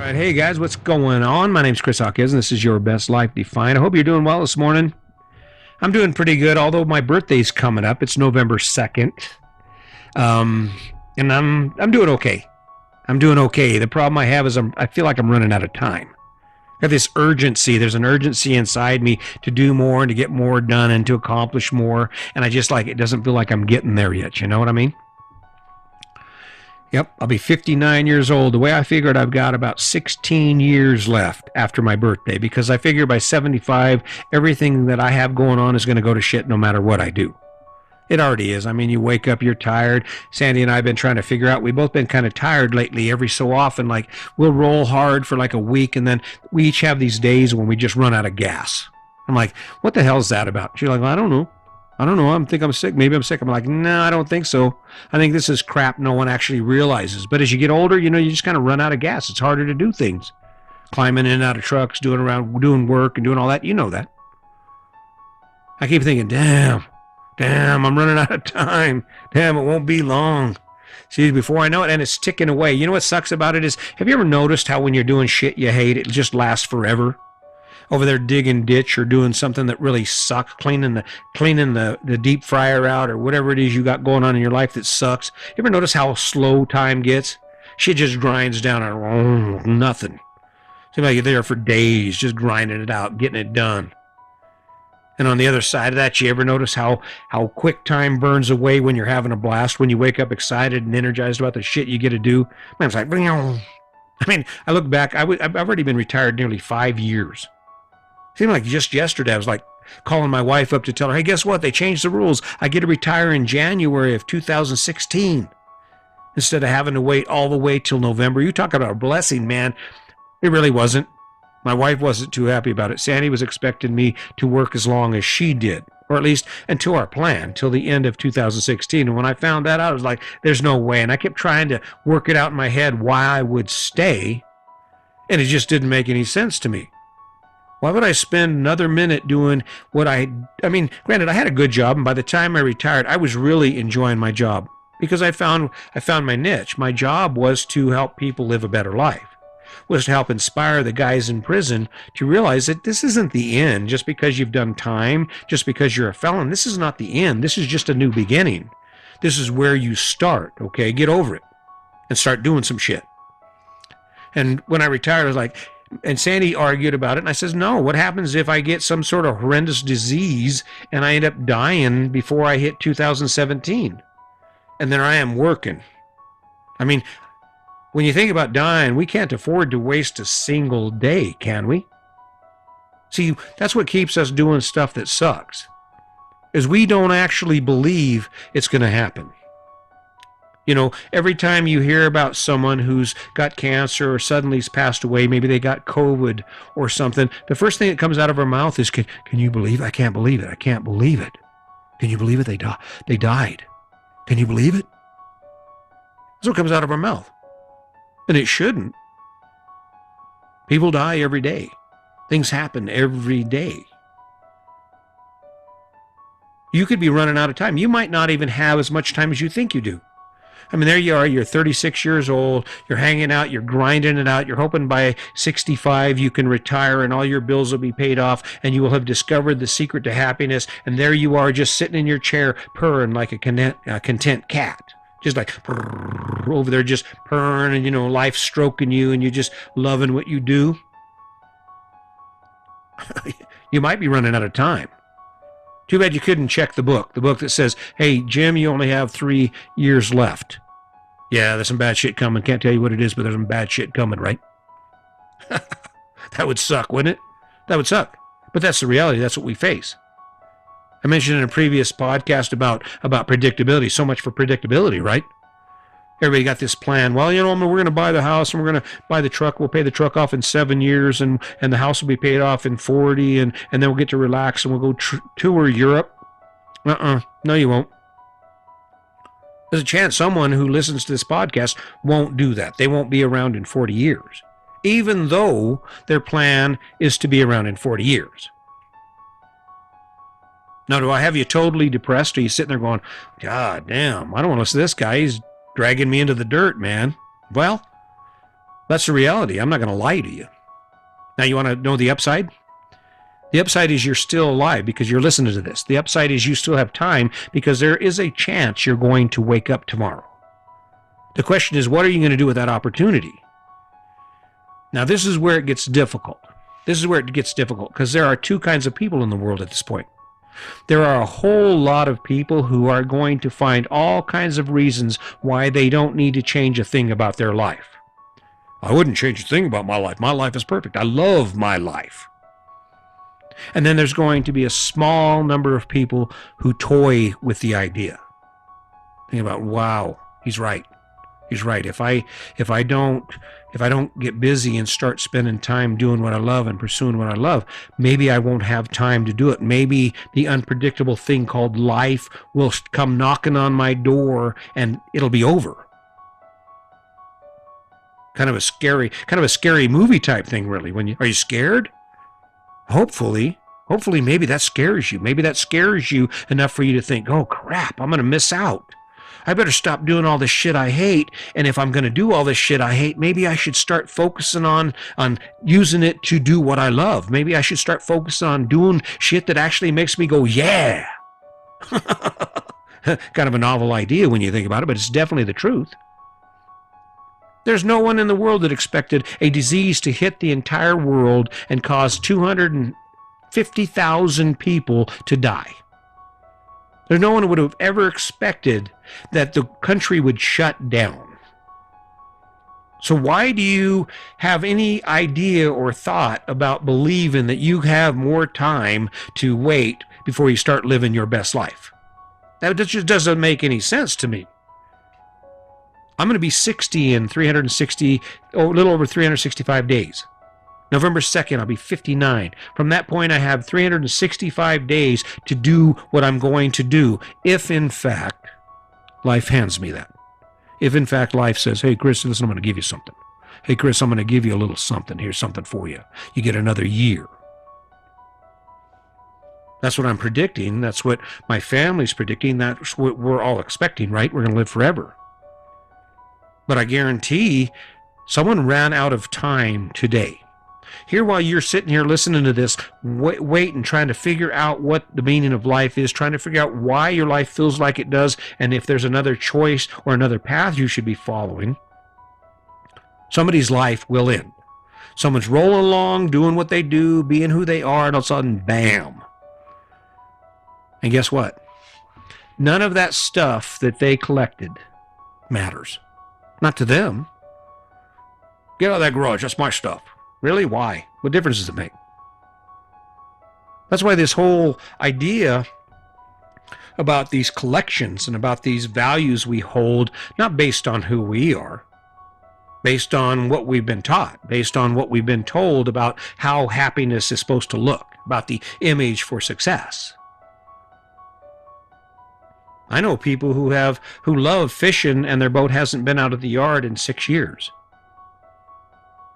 right, hey guys, what's going on? My name's Chris Hawkins, and this is Your Best Life Defined. I hope you're doing well this morning. I'm doing pretty good, although my birthday's coming up. It's November 2nd, and I'm doing okay. I'm doing okay. The problem I have is I feel like I'm running out of time. I have this urgency. There's an urgency inside me to do more and to get more done and to accomplish more, and I just it doesn't feel like I'm getting there yet. You know what I mean? Yep, I'll be 59 years old. The way I figured, I've got about 16 years left after my birthday, because I figure by 75, everything that I have going on is going to go to shit no matter what I do. It already is. I mean, you wake up, you're tired. Sandy and I have been trying to figure out, we've both been kind of tired lately. Every so often, we'll roll hard for a week, and then we each have these days when we just run out of gas. I'm like, what the hell is that about? She's like, well, I don't know. I think I'm sick. Maybe I'm sick. I'm like, no, I don't think so. I think this is crap no one actually realizes. But as you get older, you just kind of run out of gas. It's harder to do things. Climbing in and out of trucks, doing work and doing all that. You know that. I keep thinking, damn, I'm running out of time. Damn, it won't be long. See, before I know it, and it's ticking away. You know what sucks about it is, have you ever noticed how when you're doing shit you hate, it just lasts forever? Over there digging ditch or doing something that really sucks, cleaning the deep fryer out or whatever it is you got going on in your life that sucks. You ever notice how slow time gets? Shit just grinds down to nothing. Seems like you're there for days just grinding it out, getting it done. And on the other side of that, you ever notice how quick time burns away when you're having a blast, when you wake up excited and energized about the shit you get to do? Man, it's like, I mean, I look back, I've already been retired nearly 5 years. Seemed like just yesterday I was calling my wife up to tell her, hey, guess what? They changed the rules. I get to retire in January of 2016 instead of having to wait all the way till November. You talk about a blessing, man. It really wasn't. My wife wasn't too happy about it. Sandy was expecting me to work as long as she did, or at least until our plan, till the end of 2016. And when I found that out, I was like, there's no way. And I kept trying to work it out in my head why I would stay, and it just didn't make any sense to me. Why would I spend another minute doing what I mean, granted, I had a good job, and by the time I retired, I was really enjoying my job because I found my niche. My job was to help people live a better life, was to help inspire the guys in prison to realize that this isn't the end. Just because you've done time, just because you're a felon, this is not the end. This is just a new beginning. This is where you start, okay? Get over it and start doing some shit. And when I retired, I was like, and Sandy argued about it, and I says, no, what happens if I get some sort of horrendous disease and I end up dying before I hit 2017? And then I am working. I mean, when you think about dying, we can't afford to waste a single day, can we? See, that's what keeps us doing stuff that sucks, is we don't actually believe it's going to happen. Every time you hear about someone who's got cancer or suddenly's passed away, maybe they got COVID or something, the first thing that comes out of our mouth is, can you believe it? I can't believe it. I can't believe it. Can you believe it? They died. Can you believe it? That's what comes out of our mouth. And it shouldn't. People die every day. Things happen every day. You could be running out of time. You might not even have as much time as you think you do. I mean, there you are, you're 36 years old, you're hanging out, you're grinding it out, you're hoping by 65 you can retire and all your bills will be paid off and you will have discovered the secret to happiness, and there you are just sitting in your chair purring like a content cat. Just like over there just purring and, life stroking you and you're just loving what you do. You might be running out of time. Too bad you couldn't check the book that says, hey, Jim, you only have 3 years left. Yeah, there's some bad shit coming. Can't tell you what it is, but there's some bad shit coming, right? That would suck, wouldn't it? That would suck. But that's the reality. That's what we face. I mentioned in a previous podcast about predictability. So much for predictability, right? Everybody got this plan. Well, we're going to buy the house and we're going to buy the truck. We'll pay the truck off in 7 years and the house will be paid off in 40 and then we'll get to relax and we'll go tour Europe. No, you won't. There's a chance someone who listens to this podcast won't do that. They won't be around in 40 years, even though their plan is to be around in 40 years. Now, do I have you totally depressed? Or are you sitting there going, God damn, I don't want to listen to this guy. He's dragging me into the dirt, man. Well, That's the reality. I'm not going to lie to you. Now, you want to know the upside? The upside is you're still alive because you're listening to this. The upside is you still have time because there is a chance you're going to wake up tomorrow. The question is, what are you going to do with that opportunity? Now, this is where it gets difficult. This is where it gets difficult because there are two kinds of people in the world at this point. There are a whole lot of people who are going to find all kinds of reasons why they don't need to change a thing about their life. I wouldn't change a thing about my life. My life is perfect. I love my life. And then there's going to be a small number of people who toy with the idea. Think about, wow, he's right. He's right. If I don't get busy and start spending time doing what I love and pursuing what I love, maybe I won't have time to do it. Maybe the unpredictable thing called life will come knocking on my door and it'll be over. Kind of a scary movie type thing, really. Are you scared? Hopefully, maybe that scares you. Maybe that scares you enough for you to think, oh crap, I'm going to miss out. I better stop doing all this shit I hate. And if I'm going to do all this shit I hate, maybe I should start focusing on using it to do what I love. Maybe I should start focusing on doing shit that actually makes me go, yeah. Kind of a novel idea when you think about it, but it's definitely the truth. There's no one in the world that expected a disease to hit the entire world and cause 250,000 people to die. There's no one who would have ever expected that the country would shut down. So why do you have any idea or thought about believing that you have more time to wait before you start living your best life? That just doesn't make any sense to me. I'm going to be 60 in 360, or a little over 365 days. November 2nd, I'll be 59. From that point, I have 365 days to do what I'm going to do, if in fact life hands me that. If in fact life says, hey, Chris, listen, I'm going to give you something. Hey, Chris, I'm going to give you a little something. Here's something for you. You get another year. That's what I'm predicting. That's what my family's predicting. That's what we're all expecting, right? We're going to live forever. But I guarantee someone ran out of time today. Here, while you're sitting here listening to this, wait and trying to figure out what the meaning of life is, trying to figure out why your life feels like it does, and if there's another choice or another path you should be following, somebody's life will end. Someone's rolling along, doing what they do, being who they are, and all of a sudden, bam. And guess what? None of that stuff that they collected matters. Not to them. Get out of that garage. That's my stuff. Really? Why? What difference does it make? That's why this whole idea about these collections and about these values we hold, not based on who we are, based on what we've been taught, based on what we've been told about how happiness is supposed to look, about the image for success. I know people who love fishing and their boat hasn't been out of the yard in 6 years.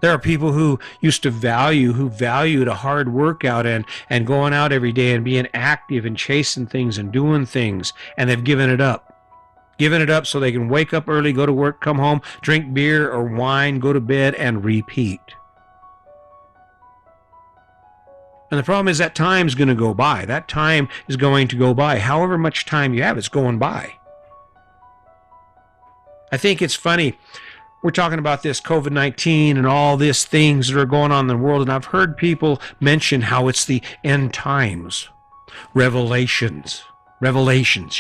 There are people who valued a hard workout and going out every day and being active and chasing things and doing things, and they've given it up. Given it up so they can wake up early, go to work, come home, drink beer or wine, go to bed, and repeat. And the problem is that time's going to go by. That time is going to go by. However much time you have, it's going by. I think it's funny. We're talking about this COVID-19 and all these things that are going on in the world, and I've heard people mention how it's the end times. Revelations,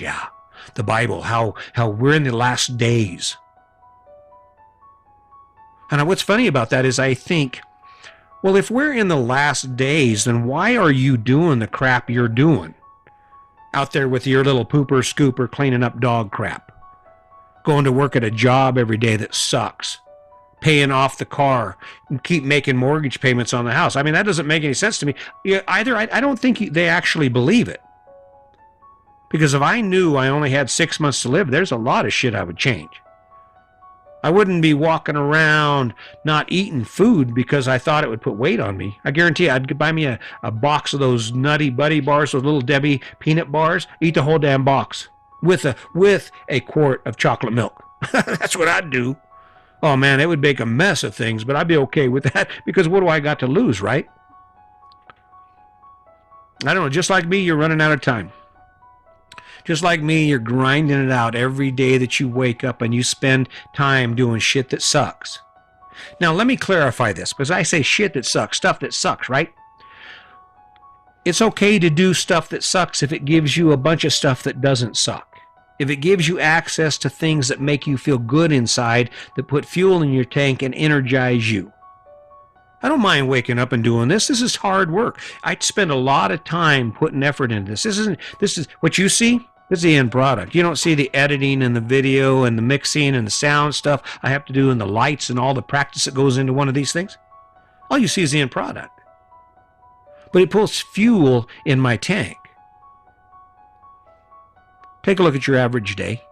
yeah. The Bible, how we're in the last days. And what's funny about that is I think, well, if we're in the last days, then why are you doing the crap you're doing? Out there with your little pooper scooper cleaning up dog crap. Going to work at a job every day that sucks. Paying off the car and keep making mortgage payments on the house. I mean, that doesn't make any sense to me. Either I don't think they actually believe it. Because if I knew I only had 6 months to live, there's a lot of shit I would change. I wouldn't be walking around not eating food because I thought it would put weight on me. I guarantee you, I'd buy me a box of those Nutty Buddy bars, those little Debbie peanut bars, eat the whole damn box with a quart of chocolate milk. That's what I'd do. Oh man, it would make a mess of things, but I'd be okay with that because what do I got to lose, right? I don't know. Just like me, you're running out of time. Just like me, you're grinding it out every day that you wake up and you spend time doing shit that sucks. Now, let me clarify this because I say shit that sucks, stuff that sucks, right? It's okay to do stuff that sucks if it gives you a bunch of stuff that doesn't suck. If it gives you access to things that make you feel good inside, that put fuel in your tank and energize you. I don't mind waking up and doing this. This is hard work. I spend a lot of time putting effort into this. This is what you see. This is the end product. You don't see the editing and the video and the mixing and the sound stuff I have to do and the lights and all the practice that goes into one of these things. All you see is the end product. But it pulls fuel in my tank. Take a look at your average day.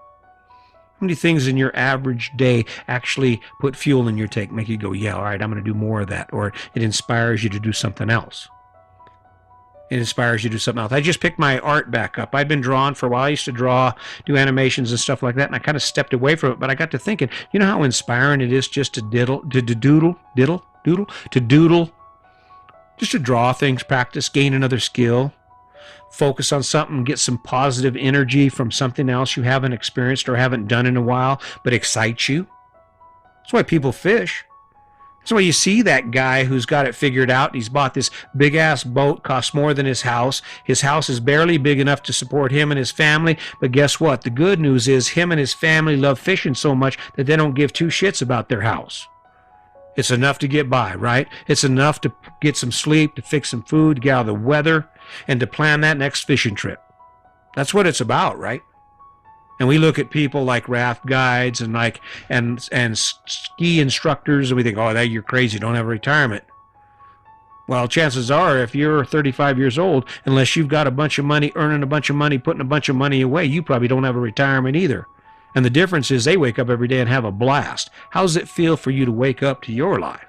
How many things in your average day actually put fuel in your tank, make you go, yeah, all right, I'm going to do more of that, or it inspires you to do something else? It inspires you to do something else. I just picked my art back up. I'd been drawing for a while. I used to draw, do animations and stuff like that, and I kind of stepped away from it, but I got to thinking, you know how inspiring it is just to doodle, just to draw things, practice, gain another skill, focus on something, get some positive energy from something else you haven't experienced or haven't done in a while, but excites you. That's why people fish. That's why you see that guy who's got it figured out. He's bought this big-ass boat, costs more than his house. His house is barely big enough to support him and his family, but guess what? The good news is him and his family love fishing so much that they don't give two shits about their house. It's enough to get by, right? It's enough to get some sleep, to fix some food, to get out of the weather, and to plan that next fishing trip. That's what it's about, right? And we look at people like raft guides and ski instructors, and we think, oh, that you're crazy, don't have a retirement. Well, chances are, if you're 35 years old, unless you've got a bunch of money, earning a bunch of money, putting a bunch of money away, you probably don't have a retirement either. And the difference is they wake up every day and have a blast. How does it feel for you to wake up to your life?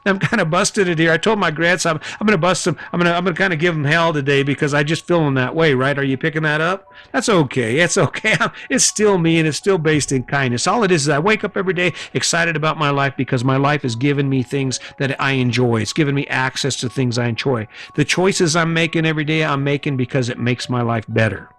I'm kind of busted it here. I told my grandson I'm going to bust him. I'm going to kind of give him hell today because I just feel him that way, right? Are you picking that up? That's okay. It's okay. It's still me, and it's still based in kindness. All it is I wake up every day excited about my life because my life has given me things that I enjoy. It's given me access to things I enjoy. The choices I'm making every day, I'm making because it makes my life better.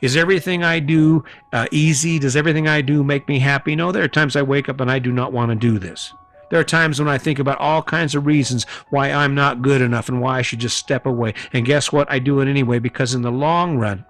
Is everything I do easy? Does everything I do make me happy? No, there are times I wake up and I do not want to do this. There are times when I think about all kinds of reasons why I'm not good enough and why I should just step away. And guess what? I do it anyway because in the long run,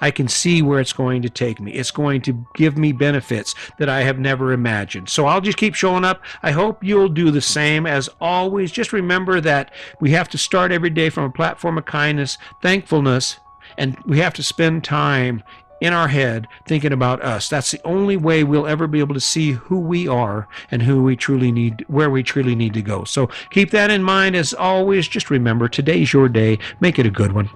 I can see where it's going to take me. It's going to give me benefits that I have never imagined. So I'll just keep showing up. I hope you'll do the same. As always, just remember that we have to start every day from a platform of kindness, thankfulness, and we have to spend time in our head thinking about us. That's the only way we'll ever be able to see who we are and who we truly need, where we truly need to go. So keep that in mind. As always, just remember, today's your day. Make it a good one.